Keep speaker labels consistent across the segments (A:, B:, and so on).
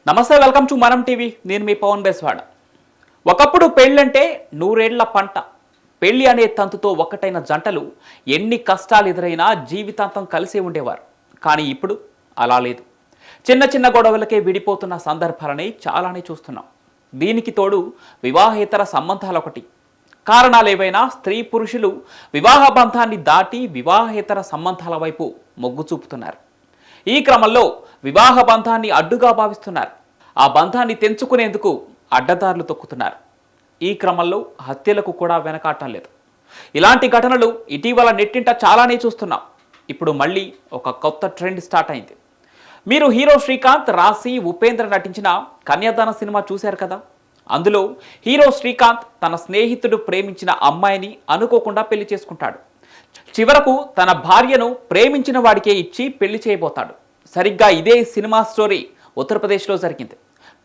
A: నమస్తే, welcome to మనం TV. నేను మీ పవన్ బెస్వాడ. ఒకప్పుడు పెళ్ళంటే నూరేళ్ల పంట. పెళ్లి అనే తంతుతో ఒక్కటైన జంటలు ఎన్ని కష్టాలు ఎదురైనా జీవితాంతం కలిసే ఉండేవారు. కానీ ఇప్పుడు అలా లేదు. చిన్న చిన్న గొడవలకే విడిపోతున్న సందర్భాలని చాలానే చూస్తున్నాం. దీనికి తోడు వివాహేతర సంబంధాలు ఒకటి. కారణాలేవైనా స్త్రీ పురుషులు వివాహ బంధాన్ని దాటి వివాహేతర సంబంధాల వైపు మొగ్గు చూపుతున్నారు. ఈ క్రమంలో వివాహ బంధాన్ని అడ్డుగా భావిస్తున్నారు. ఆ బంధాన్ని తెంచుకునేందుకు అడ్డదారులు తొక్కుతున్నారు. ఈ క్రమంలో హత్యలకు కూడా వెనకాటం లేదు. ఇలాంటి ఘటనలు ఇటీవల నెట్టింట చాలానే చూస్తున్నాం. ఇప్పుడు మళ్ళీ ఒక కొత్త ట్రెండ్ స్టార్ట్ అయింది. మీరు హీరో శ్రీకాంత్, రాశి, ఉపేంద్ర నటించిన కన్యాదాన సినిమా చూశారు కదా. అందులో హీరో శ్రీకాంత్ తన స్నేహితుడు ప్రేమించిన అమ్మాయిని అనుకోకుండా పెళ్లి చేసుకుంటాడు. చివరకు తన భార్యను ప్రేమించిన వాడికే ఇచ్చి పెళ్లి చేయబోతాడు. సరిగ్గా ఇదే సినిమా స్టోరీ ఉత్తరప్రదేశ్లో జరిగింది.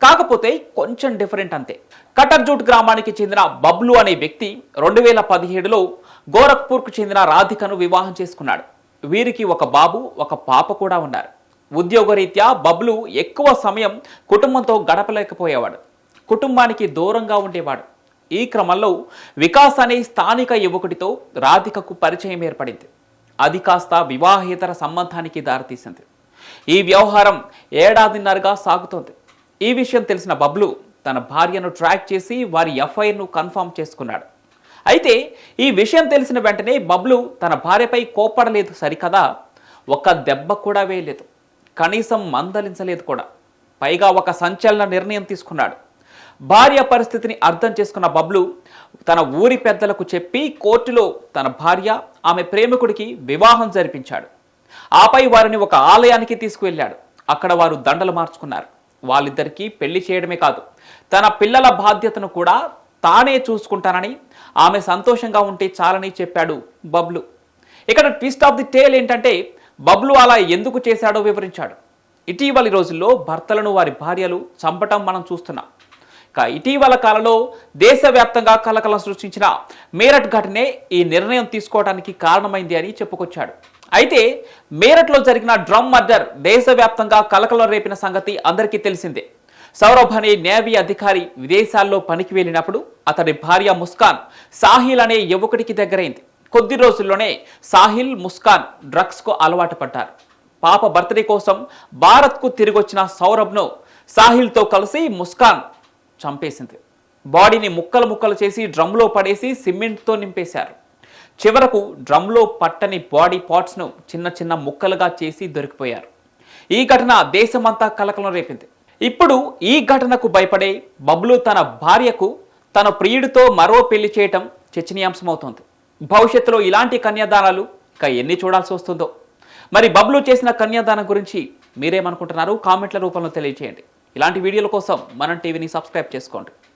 A: కాకపోతే కొంచెం డిఫరెంట్ అంతే. కటర్జూట్ గ్రామానికి చెందిన బబ్లు అనే వ్యక్తి 2017లో గోరఖ్పూర్కు చెందిన రాధికను వివాహం చేసుకున్నాడు. వీరికి ఒక బాబు, ఒక పాప కూడా ఉన్నారు. ఉద్యోగరీత్యా బబ్లు ఎక్కువ సమయం కుటుంబంతో గడపలేకపోయేవాడు. కుటుంబానికి దూరంగా ఉండేవాడు. ఈ క్రమంలో వికాస్ అనే స్థానిక యువకుడితో రాధికకు పరిచయం ఏర్పడింది. అది కాస్త వివాహేతర సంబంధానికి దారితీసింది. ఈ వ్యవహారం ఏడాదిన్నరగా సాగుతోంది. ఈ విషయం తెలిసిన బబ్లు తన భార్యను ట్రాక్ చేసి వారి ఎఫ్ఐఆర్ను కన్ఫర్మ్ చేసుకున్నాడు. అయితే ఈ విషయం తెలిసిన వెంటనే బబ్లు తన భార్యపై కోప్పడలేదు సరికదా, ఒక్క దెబ్బ కూడా వేయలేదు, కనీసం మందలించలేదు కూడా. పైగా ఒక సంచలన నిర్ణయం తీసుకున్నాడు. భార్య పరిస్థితిని అర్థం చేసుకున్న బబ్లు తన ఊరి పెద్దలకు చెప్పి కోర్టులో తన భార్య, ఆమె ప్రేమికుడికి వివాహం జరిపించాడు. ఆపై వారిని ఒక ఆలయానికి తీసుకువెళ్ళాడు. అక్కడ వారు దండలు మార్చుకున్నారు. వాళ్ళిద్దరికీ పెళ్లి చేయడమే కాదు, తన పిల్లల బాధ్యతను కూడా తానే చూసుకుంటానని, ఆమె సంతోషంగా ఉంటే చాలని చెప్పాడు బబ్లు. ఇక్కడ ట్విస్ట్ ఆఫ్ ది టేల్ ఏంటంటే, బబ్లు అలా ఎందుకు చేశాడో వివరించాడు. ఇటీవలి రోజుల్లో భర్తలను వారి భార్యలు చంపటం మనం చూస్తున్నాం. ఇటీవల కాలంలో దేశవ్యాప్తంగా కలకలం సృష్టించిన మేరట్ ఘటనే ఈ నిర్ణయం తీసుకోవడానికి కారణమైంది అని చెప్పుకొచ్చాడు. అయితే మేరట్లో జరిగిన డ్రమ్ మర్డర్ దేశవ్యాప్తంగా కలకలం రేపిన సంగతి అందరికీ తెలిసిందే. సౌరభ్ అనే నేవీ అధికారి విదేశాల్లో పనికి వెళ్ళినప్పుడు అతడి భార్య ముస్కాన్ సాహిల్ అనే యువకుడికి దగ్గరైంది. కొద్ది రోజుల్లోనే సాహిల్, ముస్కాన్ డ్రగ్స్కు అలవాటు పడ్డారు. పాప బర్త్డే కోసం భారత్కు తిరిగొచ్చిన సౌరభ్ను సాహిల్తో కలిసి ముస్కాన్ చంపేసింది. బాడీని ముక్కలు ముక్కలు చేసి డ్రమ్లో పడేసి సిమెంట్తో నింపేశారు. చివరకు డ్రమ్లో పట్టని బాడీ పార్ట్స్ను చిన్న చిన్న ముక్కలుగా చేసి దొరికిపోయారు. ఈ ఘటన దేశమంతా కలకలం రేపింది. ఇప్పుడు ఈ ఘటనకు భయపడే బబ్లు తన భార్యకు తన ప్రియుడితో మరో పెళ్లి చేయటం చర్చనీయాంశమవుతోంది. భవిష్యత్తులో ఇలాంటి కన్యాదానాలు ఎన్ని చూడాల్సి వస్తుందో. మరి బబ్లు చేసిన కన్యాదానం గురించి మీరేమనుకుంటున్నారు? కామెంట్ల రూపంలో తెలియజేయండి. ఇలాంటి వీడియోల కోసం మనం టీవీని సబ్స్క్రైబ్ చేసుకోండి.